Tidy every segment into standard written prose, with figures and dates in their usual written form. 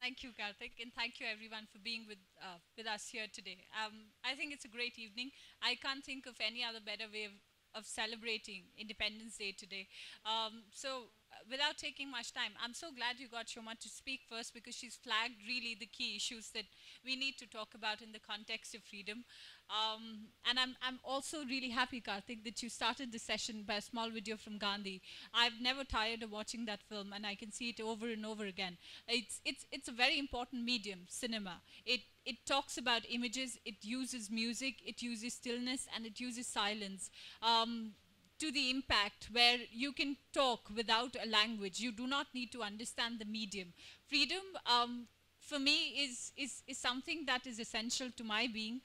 Thank you, Karthik, and thank you everyone for being with us here today. I think it's a great evening. I can't think of any other better way of celebrating Independence Day today. Without taking much time, I'm so glad you got Shoma to speak first because she's flagged really the key issues that we need to talk about in the context of freedom. And I'm also really happy, Karthik, that you started the session by a small video from Gandhi. I've never tired of watching that film, and I can see it over and over again. It's a very important medium, cinema. It talks about images, it uses music, it uses stillness, and it uses silence. To the impact where you can talk without a language. You do not need to understand the medium. Freedom, for me, is something that is essential to my being.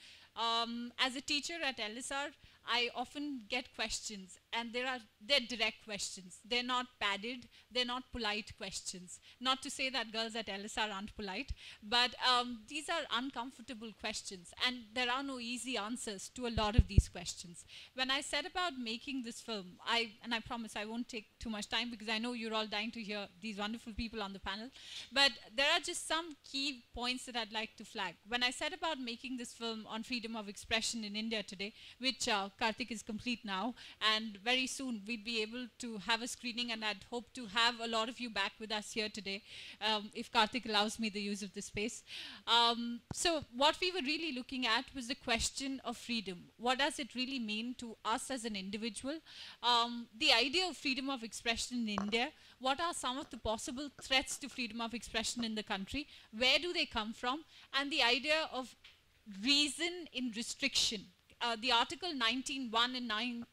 As a teacher at LSR, I often get questions, and they're direct questions. They're not padded. They're not polite questions. Not to say that girls at LSR aren't polite, but these are uncomfortable questions, and there are no easy answers to a lot of these questions. When I set about making this film, and I promise I won't take too much time because I know you're all dying to hear these wonderful people on the panel, but there are just some key points that I'd like to flag. When I set about making this film on freedom of expression in India today, which Karthik is complete now, and very soon we'd be able to have a screening, and I'd hope to have a lot of you back with us here today, if Karthik allows me the use of the space. So what we were really looking at was the question of freedom. What does it really mean to us as an individual? The idea of freedom of expression in India, what are some of the possible threats to freedom of expression in the country? Where do they come from? And the idea of reason in restriction. The Article 19.1 and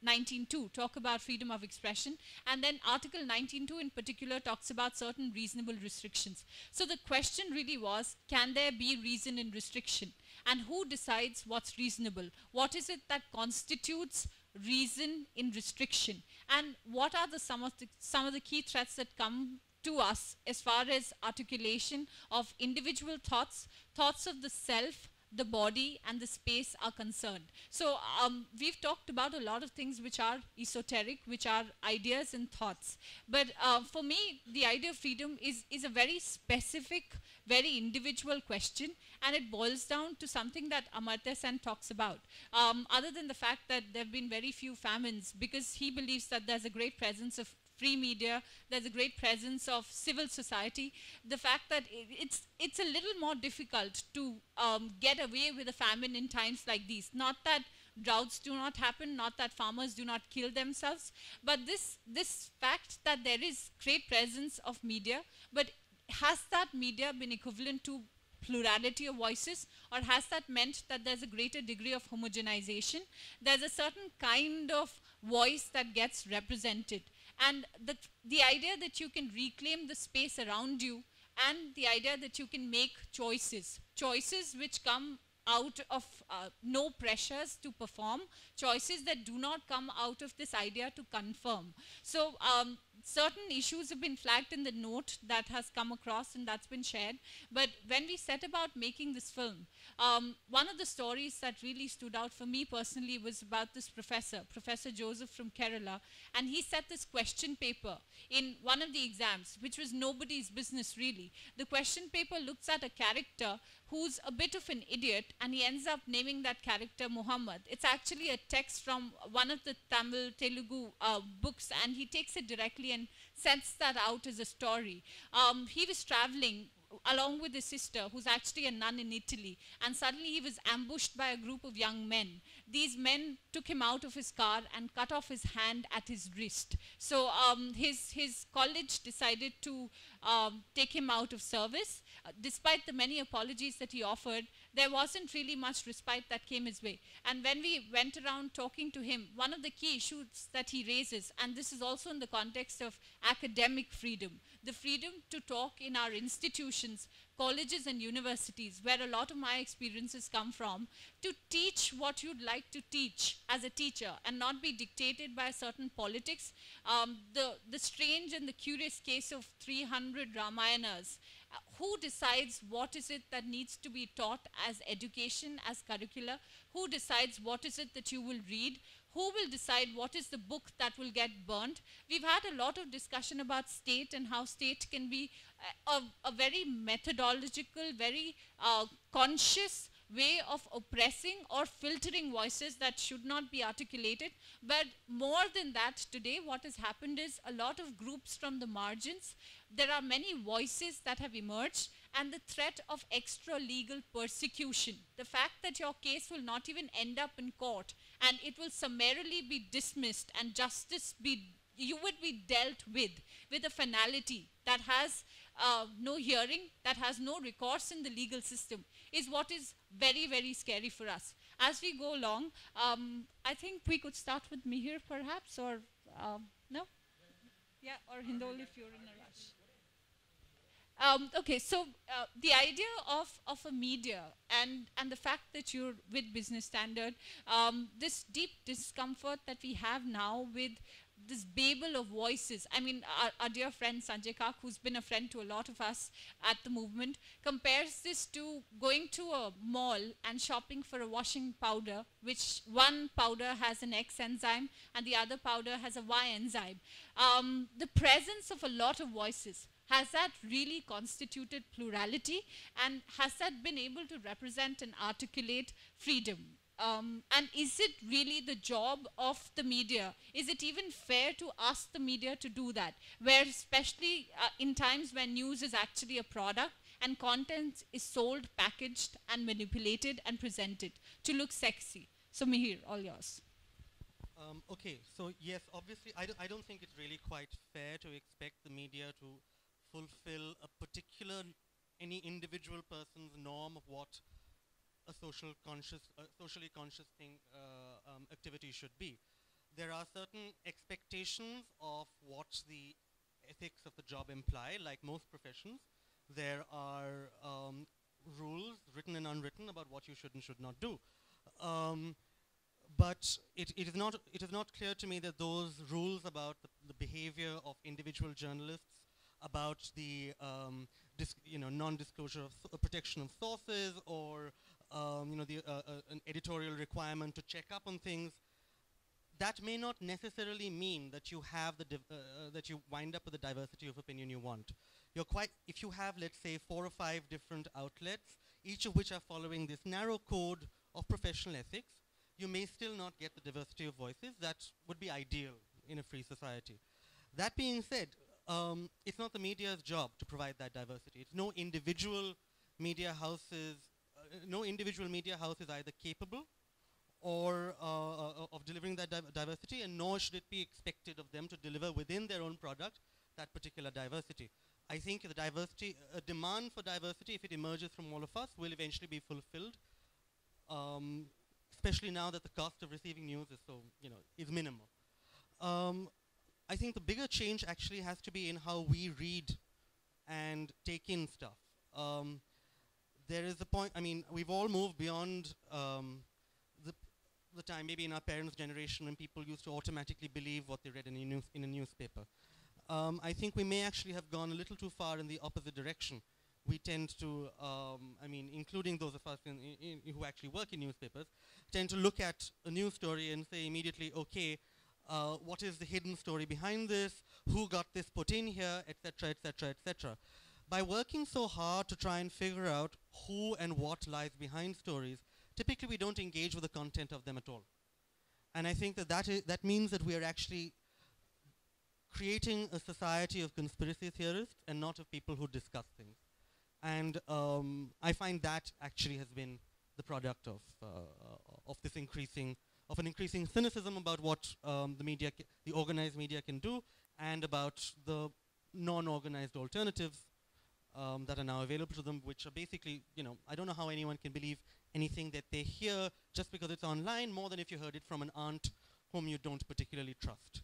19.2 talk about freedom of expression, and then Article 19.2 in particular talks about certain reasonable restrictions. So the question really was, can there be reason in restriction? And who decides what's reasonable? What is it that constitutes reason in restriction? And what are some of the key threats that come to us as far as articulation of individual thoughts of the self, the body, and the space are concerned. So we've talked about a lot of things which are esoteric, which are ideas and thoughts. But for me, the idea of freedom is a very specific, very individual question, and it boils down to something that Amartya Sen talks about. Other than the fact that there have been very few famines, because he believes that there's a great presence of free media, there's a great presence of civil society. The fact that it's a little more difficult to get away with a famine in times like these. Not that droughts do not happen, not that farmers do not kill themselves, but this fact that there is great presence of media, but has that media been equivalent to plurality of voices, or has that meant that there's a greater degree of homogenization? There's a certain kind of voice that gets represented. And the idea that you can reclaim the space around you, and the idea that you can make choices which come out of no pressures to perform, choices that do not come out of this idea to confirm. So certain issues have been flagged in the note that has come across and that's been shared. But when we set about making this film, one of the stories that really stood out for me personally was about this Professor Joseph from Kerala, and he set this question paper in one of the exams, which was nobody's business really. The question paper looks at a character who's a bit of an idiot, and he ends up naming that character Muhammad. It's actually a text from one of the Telugu books, and he takes it directly and sets that out as a story. He was traveling along with his sister, who's actually a nun in Italy, and suddenly he was ambushed by a group of young men. These men took him out of his car and cut off his hand at his wrist. So his college decided to take him out of service. Despite the many apologies that he offered, there wasn't really much respite that came his way. And when we went around talking to him, one of the key issues that he raises, and this is also in the context of academic freedom, the freedom to talk in our institutions, colleges and universities, where a lot of my experiences come from, to teach what you'd like to teach as a teacher and not be dictated by certain politics. The strange and the curious case of 300 Ramayanas Who decides what is it that needs to be taught as education, as curricula? Who decides what is it that you will read? Who will decide what is the book that will get burnt? We've had a lot of discussion about state and how state can be a very methodological, very conscious way of oppressing or filtering voices that should not be articulated. But more than that, today what has happened is a lot of groups from the margins, there are many voices that have emerged, and the threat of extra legal persecution, the fact that your case will not even end up in court and it will summarily be dismissed and justice be, you would be dealt with a finality that has no hearing, that has no recourse in the legal system, is what is very, very scary for us. As we go along, I think we could start with Mihir perhaps, or no? Yeah, or Hindol if you're in a rush. Okay, so the idea of a media and the fact that you're with Business Standard, this deep discomfort that we have now with this babel of voices. I mean, our dear friend Sanjay Kak, who's been a friend to a lot of us at the movement, compares this to going to a mall and shopping for a washing powder, which one powder has an X enzyme and the other powder has a Y enzyme. The presence of a lot of voices, has that really constituted plurality, and has that been able to represent and articulate freedom? And is it really the job of the media? Is it even fair to ask the media to do that? Where especially in times when news is actually a product and content is sold, packaged and manipulated and presented to look sexy. So Mihir, all yours. Okay, so yes, obviously I don't think it's really quite fair to expect the media to fulfill a particular, any individual person's norm of what a socially conscious thing, activity should be. There are certain expectations of what the ethics of the job imply, like most professions. There are rules, written and unwritten, about what you should and should not do. But it is not clear to me that those rules about the behavior of individual journalists, about the non-disclosure of protection of sources, or an editorial requirement to check up on things, that may not necessarily mean that you have that you wind up with the diversity of opinion you want. If you have, let's say, 4 or 5 different outlets, each of which are following this narrow code of professional ethics, you may still not get the diversity of voices that would be ideal in a free society. That being said, it's not the media's job to provide that diversity. It's no individual media houses either capable or of delivering that diversity, and nor should it be expected of them to deliver within their own product that particular diversity. I think the diversity, a demand for diversity, if it emerges from all of us, will eventually be fulfilled, especially now that the cost of receiving news is is minimal. I think the bigger change actually has to be in how we read and take in stuff. There is a point, I mean, we've all moved beyond the time, maybe in our parents' generation, when people used to automatically believe what they read in a newspaper. I think we may actually have gone a little too far in the opposite direction. We tend to, including those of us who actually work in newspapers, tend to look at a news story and say immediately, okay, what is the hidden story behind this? Who got this put in here, etc., etc., etc. By working so hard to try and figure out who and what lies behind stories, typically we don't engage with the content of them at all. And I think that means that we are actually creating a society of conspiracy theorists and not of people who discuss things. And I find that actually has been the product of an increasing cynicism about what the organized media can do, and about the non-organized alternatives that are now available to them, which are basically, I don't know how anyone can believe anything that they hear just because it's online, more than if you heard it from an aunt whom you don't particularly trust.